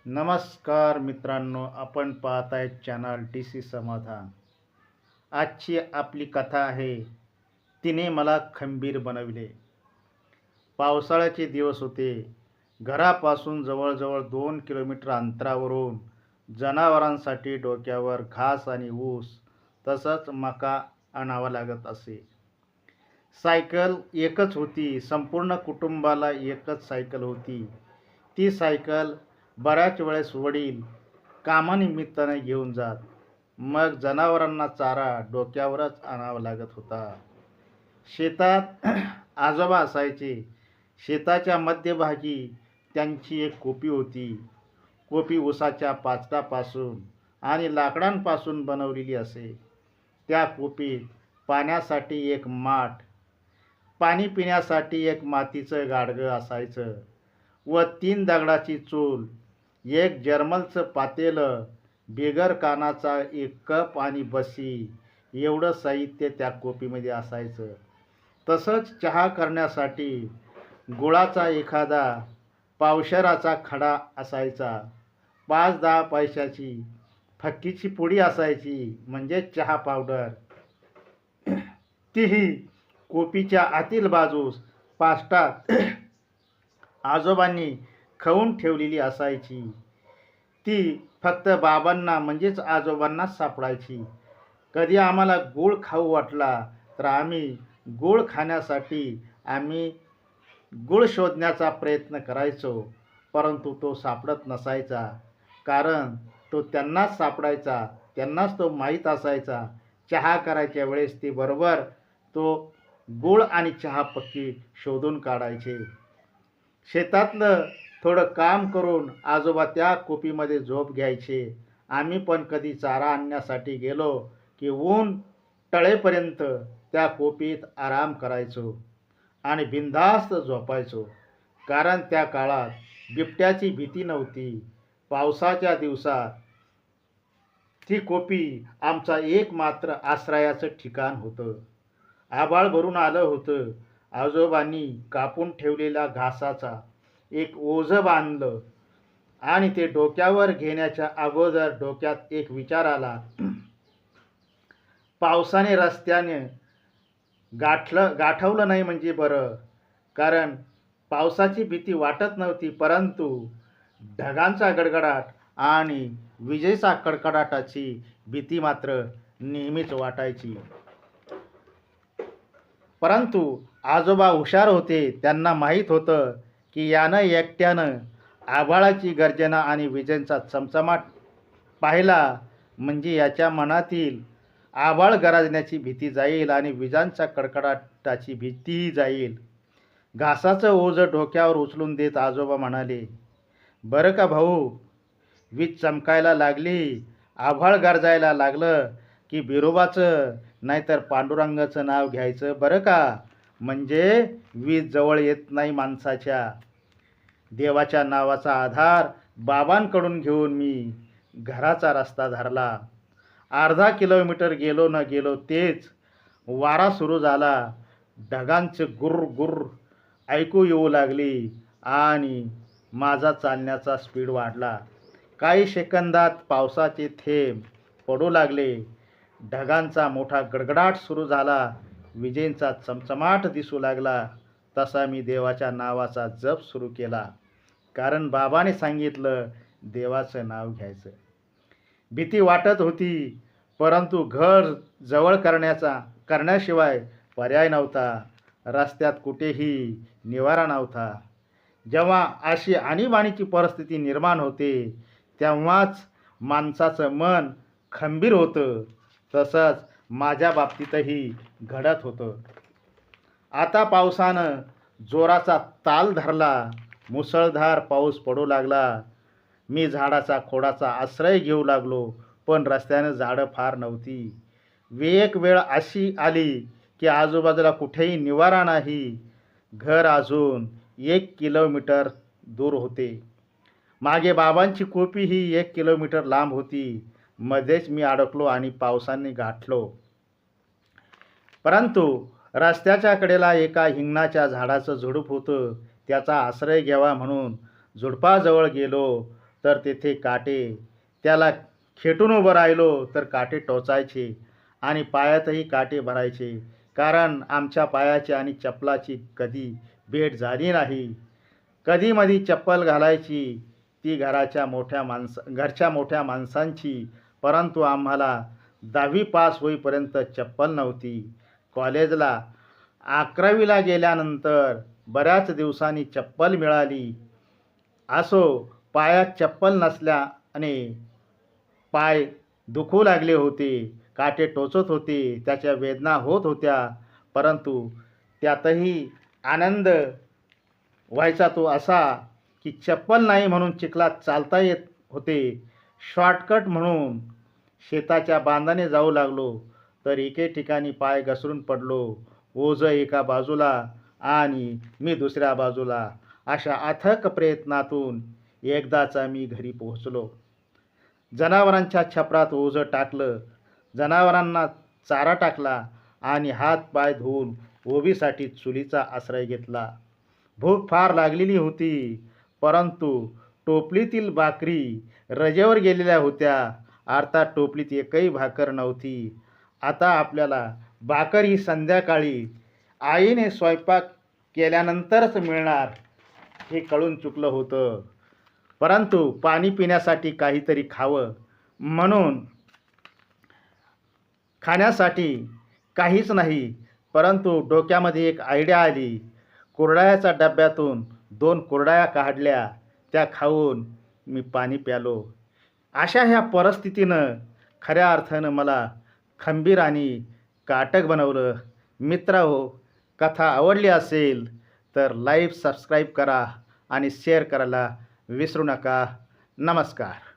नमस्कार मित्रांनो, आपण पाहताय चॅनल डी सी समाधान. आजची आपली कथा आहे, तिने मला खंबीर बनविले. पावसाळ्याचे दिवस होते. घरापासून जवळजवळ 2 किलोमीटर अंतरावरून जनावरांसाठी डोक्यावर घास आणि ऊस तसंच मका आणावा लागत असे. सायकल एकच होती. संपूर्ण कुटुंबाला एकच सायकल होती. ती सायकल बऱ्याच वेळेस वडील कामानिमित्ताने घेऊन जात. मग जनावरांना चारा डोक्यावरच आणावा लागत होता. शेतात आजोबा असायचे. शेताच्या मध्यभागी त्यांची एक कोपी होती. कोपी उसाच्या पाचटापासून आणि लाकडांपासून बनवलेली असे. त्या कोपीत पाण्यासाठी एक माठ, पाणी पिण्यासाठी एक मातीचं गाडगं असायचं व 3 दगडाची चूल, एक जर्मलचं पातेलं, बिगर कानाचा एक कप आणि बसी एवढं साहित्य त्या कोपीमध्ये असायचं. तसंच चहा करण्यासाठी गुळाचा एखादा पावशेराचा खडा असायचा. 5-10 पैशाची फक्कीची पुडी असायची, म्हणजे चहा पावडर. तीही कोपीच्या आतील बाजूस पाष्टात आजोबांनी खवून ठेवलेली असायची. ती फक्त बाबांना म्हणजेच आजोबांनाच सापडायची. कधी आम्हाला गूळ खाऊ वाटला तर आम्ही गूळ खाण्यासाठी गूळ शोधण्याचा प्रयत्न करायचो, परंतु तो सापडत नसायचा. कारण तो त्यांनाच सापडायचा, त्यांनाच तो माहीत असायचा. चहा करायच्या वेळेस ते बरोबर तो गूळ आणि चहा पक्की शोधून काढायचे. शेतातलं थोडं काम करून आजोबा त्या कोपीमध्ये झोप घ्यायचे. आम्ही पण कधी चारा आणण्यासाठी गेलो की ऊन टळेपर्यंत त्या कोपीत आराम करायचो आणि बिनधास्त झोपायचो. कारण त्या काळात बिबट्याची भीती नव्हती. पावसाच्या दिवसात ती कोपी आमचा एकमात्र आश्रयाचं ठिकाण होतं. आभाळ भरून आलं होतं. आजोबांनी कापून ठेवलेल्या घासाचा एक ओझं बांधलं आणि ते डोक्यावर घेण्याच्या अगोदर डोक्यात एक विचार आला. पावसाने रस्त्याने गाठवलं नाही म्हणजे बरं. कारण पावसाची भीती वाटत नव्हती, परंतु ढगांचा गडगडाट आणि विजेचा कडकडाटाची भीती मात्र नेहमीच वाटायची. परंतु आजोबा हुशार होते. त्यांना माहीत होतं की यानं एकट्यानं आभाळाची गर्जना आणि विजेंचा चमचमाट पाहिला म्हणजे याच्या मनातील आभाळ गरजण्याची भीती जाईल आणि विजांच्या कडकडाटाची भीतीही जाईल. घासाचं ओझं डोक्यावर उचलून देत आजोबा म्हणाले, "बरं का भाऊ, वीज चमकायला लागली, आभाळ गरजायला लागलं की बिरोबाचं नाहीतर पांडुरंगाचं नाव घ्यायचं बरं का. म्हणजे वीज जवळ येत नाही माणसाच्या." देवाच्या नावाचा आधार बाबांकडून घेऊन मी घराचा रस्ता धरला. अर्धा किलोमीटर गेलो न गेलो तेच वारा सुरू झाला. ढगांचे गुर्र गुर्र ऐकू येऊ लागली आणि माझा चालण्याचा स्पीड वाढला. काही सेकंदात पावसाचे थेंब पडू लागले. ढगांचा मोठा गडगडाट सुरू झाला. विजेंचा चमचमाट दिसू लागला. तसा मी देवाच्या नावाचा जप सुरू केला. कारण बाबाने सांगितलं देवाचं नाव घ्यायचं. भीती वाटत होती, परंतु घर जवळ करण्याशिवाय पर्याय नव्हता. रस्त्यात कुठेही निवारा नव्हता. जेव्हा अशी आणीबाणीची परिस्थिती निर्माण होते तेव्हाच माणसाचं मन खंबीर होतं. तसंच माझ्या बाबतीतही घडत होतं. आता पावसानं जोराचा ताल धरला. मुसळधार पाऊस पडू लागला. मी झाडाचा खोडाचा आश्रय घेऊ लागलो, पण रस्त्यानं झाडं फार नव्हती. एक वेळ अशी आली की आजूबाजूला कुठेही निवारा नाही. घर अजून 1 किलोमीटर दूर होते. मागे बाबांची कोपी ही 1 किलोमीटर लांब होती. मध्येच मी अडकलो आणि पावसाने गाठलो. परंतु रस्त्याच्या कडेला एका हिंगणाच्या झाडाचं झुडूप होतं. त्याचा आश्रय घ्यावा म्हणून झुडपाजवळ गेलो. तर तेथे काटे, त्याला खेटून उभं राहिलो तर काटे टोचायचे आणि पायातही काटे भरायचे, कारण आमच्या पायाची आणि चप्पलाची कधी भेट झाली नाही. कधीमधी चप्पल घालायची ती घरच्या मोठ्या माणसांची, परंतु आम्हाला 10वी पास होईपर्यंत चप्पल नव्हती. कॉलेजला 11वीला गेल्यानंतर बऱ्याच दिवसांनी चप्पल मिळाली. असो, पायात चप्पल नसल्याने पाय दुखू लागले होते, काटे टोचत होते, त्याच्या वेदना होत होत्या, परंतु त्यातही आनंद व्हायचा तो असा की चप्पल नाही म्हणून चिखलात चालता येत होते. शॉर्टकट म्हणून शेताच्या बांधाने जाऊ लागलो तर एके ठिकाणी पाय घसरून पडलो. ओझं एका बाजूला आणि मी दुसऱ्या बाजूला, अशा अथक प्रयत्नातून एकदाचा मी घरी पोहोचलो. जनावरांच्या छपरात ओझं टाकलं, जनावरांना चारा टाकला आणि हात पाय धुवून ओबीसाठी चुलीचा आश्रय घेतला. भूक फार लागलेली होती, परंतु टोपलीतील भाकरी रजेवर गेलेल्या होत्या, अर्थात टोपलीत एकही भाकर नव्हती. आता आपल्याला भाकर ही संध्याकाळी आईने स्वयंपाक केल्यानंतरच मिळणार हे कळून चुकलं होतं. परंतु पाणी पिण्यासाठी काहीतरी खावं म्हणून खाण्यासाठी काहीच नाही, परंतु डोक्यामध्ये एक आयडिया आली. कुरडयाच्या डब्यातून 2 कुरडया काढल्या, त्या खाऊन मी पाणी प्यालो. अशा ह्या परिस्थितीनं खऱ्या अर्थानं मला खंबीर आणि काटक बनवलं. मित्रहो, कथा आवडली असेल तर लाईक, सबस्क्राईब करा आणि शेअर करायला विसरू नका. नमस्कार.